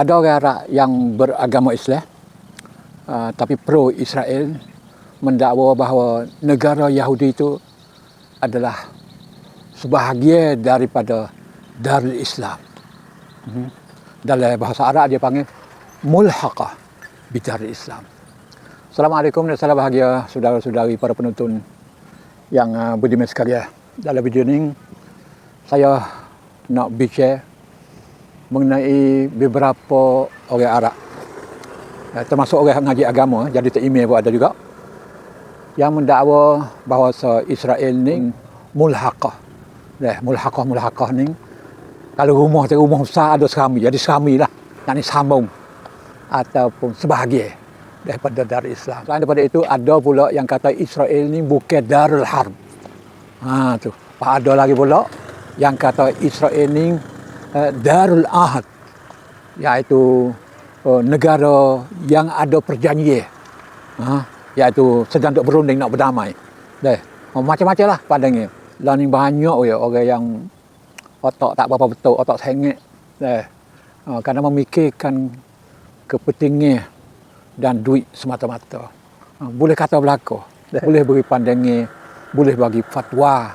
Ada orang Arab yang beragama Islam tapi pro Israel, mendakwa bahawa negara Yahudi itu adalah sebahagian daripada Darul Islam. Dalam bahasa Arab dia panggil mulhaqah bi Darul Islam. Assalamualaikum dan salam bahagia saudara-saudari para penonton yang budiman sekalian. Dalam video ini saya nak bicara mengenai beberapa orang Arab, termasuk orang ngaji agama, jadi terimeh pun ada juga, yang mendakwa bahawa Israel ni mulhaqah. Mulhaqah ni kalau rumah besar ada serami, jadi serami lah, nak ni sambung ataupun sebahagian daripada Darul Islam. Selain daripada itu, ada pula yang kata Israel ni bukan Darul Harb. Tu. Ada lagi pula yang kata Israel ni Darul Ahad, iaitu negara yang ada perjanjian, iaitu sedang duk berunding nak berdamai. Macam-macam lah pandangnya. Lah ni banyak orang yang otak tak berapa betul, otak sengit, kerana memikirkan kepentingan dan duit semata-mata. Boleh kata belaka, boleh beri pandangan, boleh bagi fatwa,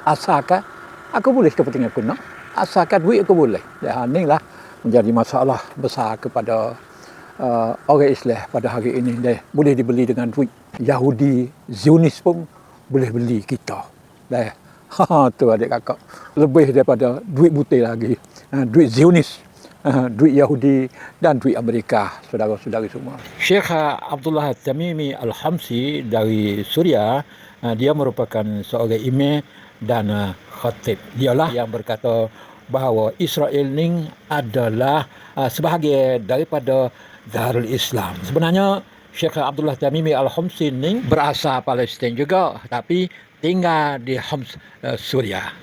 asalkan aku boleh kepentingan aku nak, asalkan duit aku boleh. Ini lah menjadi masalah besar kepada orang Islam pada hari ini. Boleh dibeli dengan duit. Yahudi, Zionis pun boleh beli kita. Tu adik kakak, lebih daripada duit butir lagi, duit Zionis, duit Yahudi dan duit Amerika, saudara-saudari semua. Syekh Abdullah Tamimi Al-Hamsi dari Suria, dia merupakan seorang imam dan khatib. Dialah yang berkata bahawa Israel ni adalah sebahagian daripada Darul Islam. Sebenarnya Syekh Abdullah Tamimi Al-Hamsi ni berasal Palestin juga, tapi tinggal di Homs, Suria.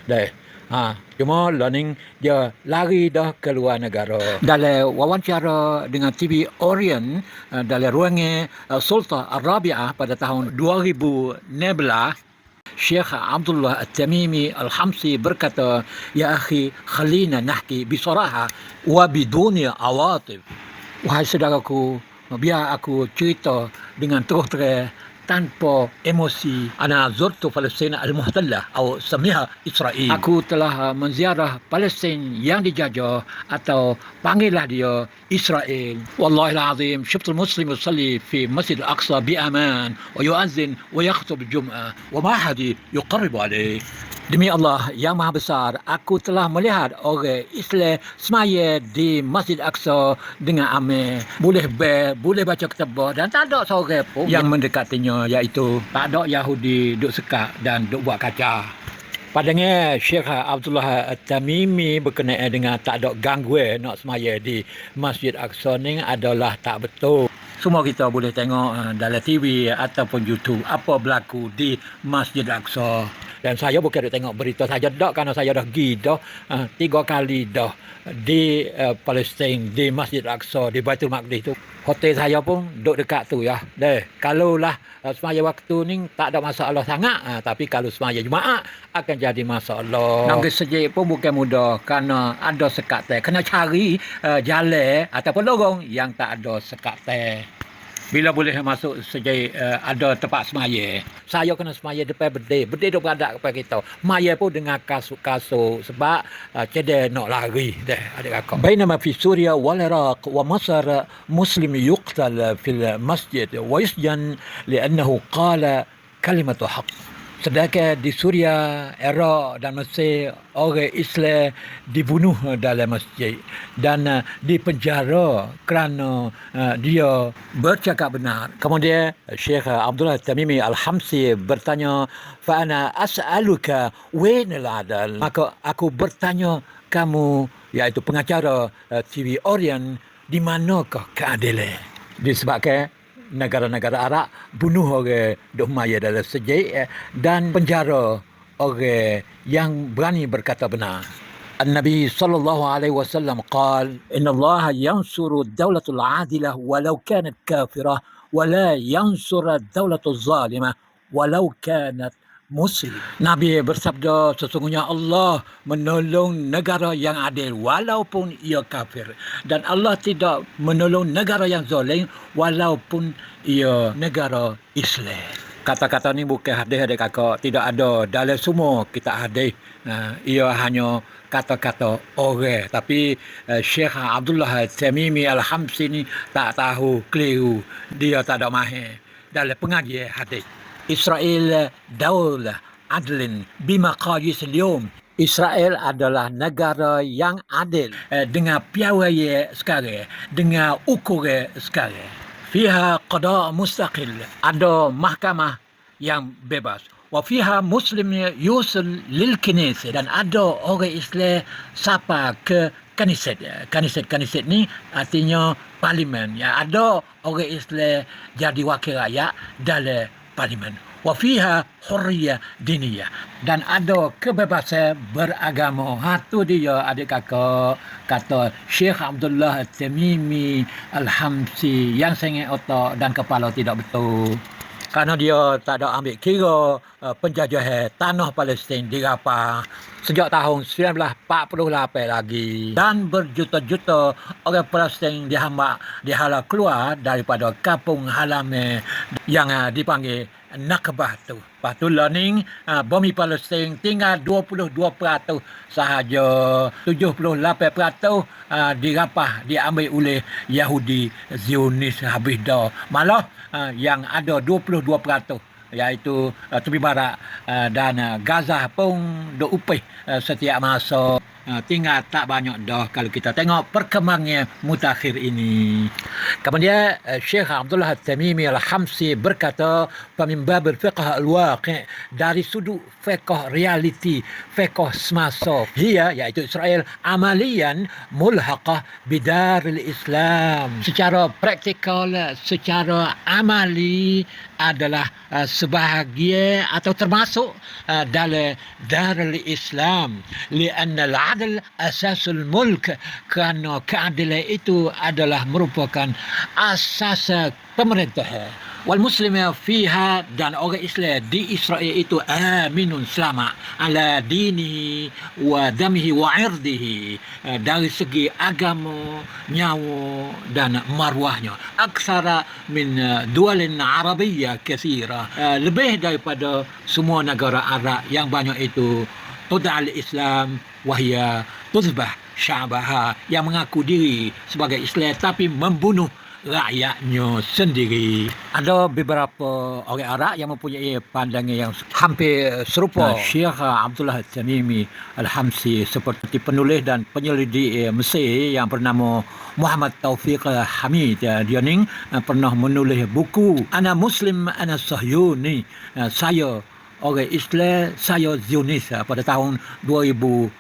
Cuma learning dia lari dah ke luar negara. Dalam wawancara dengan TV Orient dalam ruangan Sultan Al-Rabi'ah pada tahun 2016, Syekh Abdullah Tamimi Al-Hamsi berkata, "Ya akhi, khalina nahki bisaraha wa biduni awatif." Wahai saudaraku, biar aku cerita dengan terus terang tanpa emosi. Ana zurtu Palestin al-muhtallah atau samiha Israel. Aku telah menziarah Palestin yang dijajah, atau panggillah dia Israel. Wallahil azim, syaftul muslim yusalli fi Masjid Al-Aqsa bi aman wa yu'azzin wa yakhutub al-jum'ah wa ma hadi yuqarribu alayh. Demi Allah yang Maha Besar, aku telah melihat orang Islam semaya di Masjid Al-Aqsa dengan aman. Boleh baca kitabah dan tak ada seorang pun yang mendekatinya, iaitu tak ada Yahudi duk sekat dan duk buat kaca. Padanya Syekh Abdullah Tamimi berkenaan dengan tak ada gangguan nak semaya di Masjid Al-Aqsa ni adalah tak betul. Semua kita boleh tengok dalam TV ataupun YouTube apa berlaku di Masjid Al-Aqsa. Dan saya bukan tengok berita saja dah, kerana saya dah pergi dah 3 kali dah di Palestin, di Masjid Al-Aqsa, di Baitul Maqdis tu. Hotel saya pun duduk dekat tu ya. Kalau lah semaya waktu ni tak ada masalah sangat, tapi kalau semaya Jumaat akan jadi masalah. Nak pergi sejik pun bukan mudah, kerana ada sekat teh. Kena cari jalan ataupun lorong yang tak ada sekat teh. Bila boleh masuk sejak ada tempat semaya. Saya kena semaya depan bedil. Bedil tu beradak kepada kita. Maya pun dengan kasut-kasut sebab cedek nak lari. Adik kakak. Bainama fi Suria wal Iraq wa Masar muslim yuqtal fil masjid wa yusjan li'annahu qala kalimatu haqq. Sedangkan di Suria, Iraq dan Mesir, orang Islam dibunuh dalam masjid dan dipenjara kerana dia bercakap benar. Kemudian Syekh Abdullah Tamimi Al-Hamsi bertanya, "Fa'ana as'aluka wainal adal?" Maka aku bertanya kamu, iaitu pengacara TV Orient, di manakah keadilan? Disebabkan negara-negara Arab bunuh orang duk maya dalam sejid dan penjara orang yang berani berkata benar. An-Nabi sallallahu alaihi wasallam قال إن الله ينصر الدولة العادلة ولو كانت كافرة ولا ينصر الدولة الظالمة walau kanat Muslim. Nabi bersabda, sesungguhnya Allah menolong negara yang adil walaupun ia kafir. Dan Allah tidak menolong negara yang zalim walaupun ia negara Islam. Kata-kata ni bukan hadis adik kakak. Tidak ada dalam semua kita hadis. Ia hanya kata-kata orang. Tapi Syekh Abdullah Tamimi Al-Hamsi ni tak tahu, keliru. Dia tak ada mahir dalam pengajian hadis. Israel daulah adlin bimaqayis al-yawm. Israel adalah negara yang adil dengan piawai sekarang, dengan ukuran sekarang. Fiha qada mustaqil, ada mahkamah yang bebas. Wa fiha muslim yusul lil kinis, dan ada orang Islam sapa ke kanisat. Kanisat ni artinya parlimen. Ya, ada orang Islam jadi wakil rakyat dalam parlimen. Wa fiha hurriyah diniyah, dan ada kebebasan beragama. Tu dia adik kakak kata Syekh Abdullah Tamimi Al-Hamsi yang sengit otak dan kepala tidak betul. Kerana dia tak ada ambil kira penjajahan tanah Palestin dirapah sejak tahun 1948 lagi. Dan berjuta-juta orang Palestin dihala keluar daripada kampung halaman yang dipanggil Nakbah tu. Lepas tu learning bumi Palestin tinggal 22% sahaja. 78% dirapah, diambil oleh Yahudi Zionis habis dah. Malah yang ada 22% iaitu tepi barat dan Gaza pun duk upih setiap masa. Tinggal tak banyak dah kalau kita tengok perkembangan mutakhir ini. Kemudian Syekh Abdullah Tamimi Al-Hamsi berkata, "Min bab al-fiqh al-waqi'", dari sudut fiqh realiti, fiqh semasa, dia iaitu Israel amalian mulhaqah bidar al-Islam. Secara praktikal, secara amali adalah sebahagian atau termasuk dalam darul Islam. Lianna al-adl asasul mulk, kerana keadilan itu adalah merupakan asas pemerintahan. Wal muslimnya fiha, dan orang Islam di Israel itu aminun, selamat, ala dinihi wa damihi wa irdihi, dari segi agama, nyawa dan marwahnya. Aksara min dualin Arabiyah kathira, lebih daripada semua negara Arab yang banyak itu. Tuda'al Islam wahia tuzbah sya'baha, yang mengaku diri sebagai Islam tapi membunuh rakyatnya sendiri. Ada beberapa orang Arab yang mempunyai pandangan yang hampir serupa. Syekh Abdullah Tamimi Al-Hamsi seperti penulis dan penyelidik Mesir yang bernama Muhammad Taufiq Hamid. Dia ni pernah menulis buku Ana Muslim Ana Sahyuni, saya orang Islam, saya Zionis, pada tahun 2018.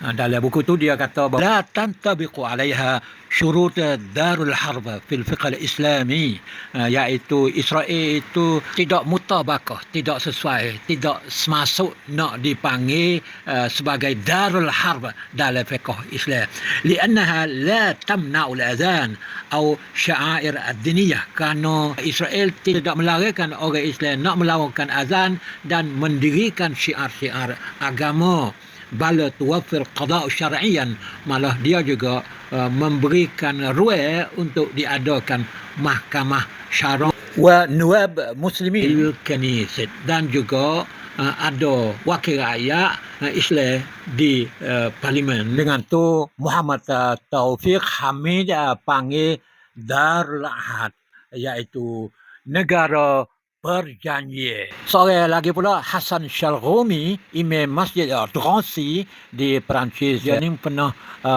Dalam buku tu dia kata bahawa la tantabiqu alaiha syurut darul harb fil fiqh al-islami, iaitu Israel itu tidak mutabakah, tidak sesuai, tidak semasuk nak dipanggil sebagai darul harb dalam fiqh Islam. Liannaha la tamna'u al-adhan atau sya'air ad-diniyah, kerana Israel tidak melarangkan orang Islam nak melakukan azan dan mendirikan syiar-syiar agama. Bala tuwaffir qada' syar'iyan, malah dia juga memberikan ruang untuk diadakan mahkamah syara' wa nuwab muslimin kanisat, dan juga ada wakil rakyat Islam di parlimen. Dengan tu Muhammad Taufiq Hamid panggil Darul Ahad, iaitu negara perjanjian. Seorang lagi pula Hassan Shalghomi, imam Masjid Drancy di Perancis. Dia ni pernah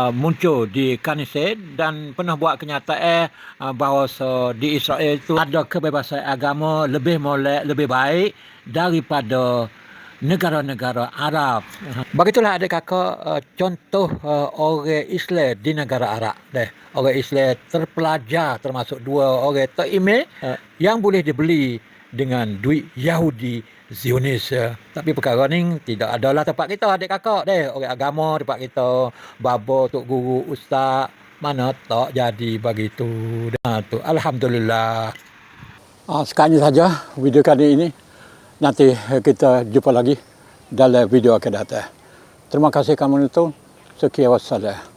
muncul di kanisat dan pernah buat kenyataan bahawa di Israel itu ada kebebasan agama lebih molek, lebih baik daripada negara-negara Arab. Begitulah adik kakak contoh orang Islam di negara Arab. Orang Islam terpelajar, termasuk dua orang terimam yang boleh dibeli dengan duit Yahudi Zionis. Tapi perkara ni tidak adalah tempat kita adik kakak orang agama tempat kita, baba, tok guru, ustaz, mana tak jadi begitu. Tu alhamdulillah. Sekian saja video kali ini. Nanti kita jumpa lagi dalam video akan datang. Terima kasih kamu menonton. Sekian wassalam.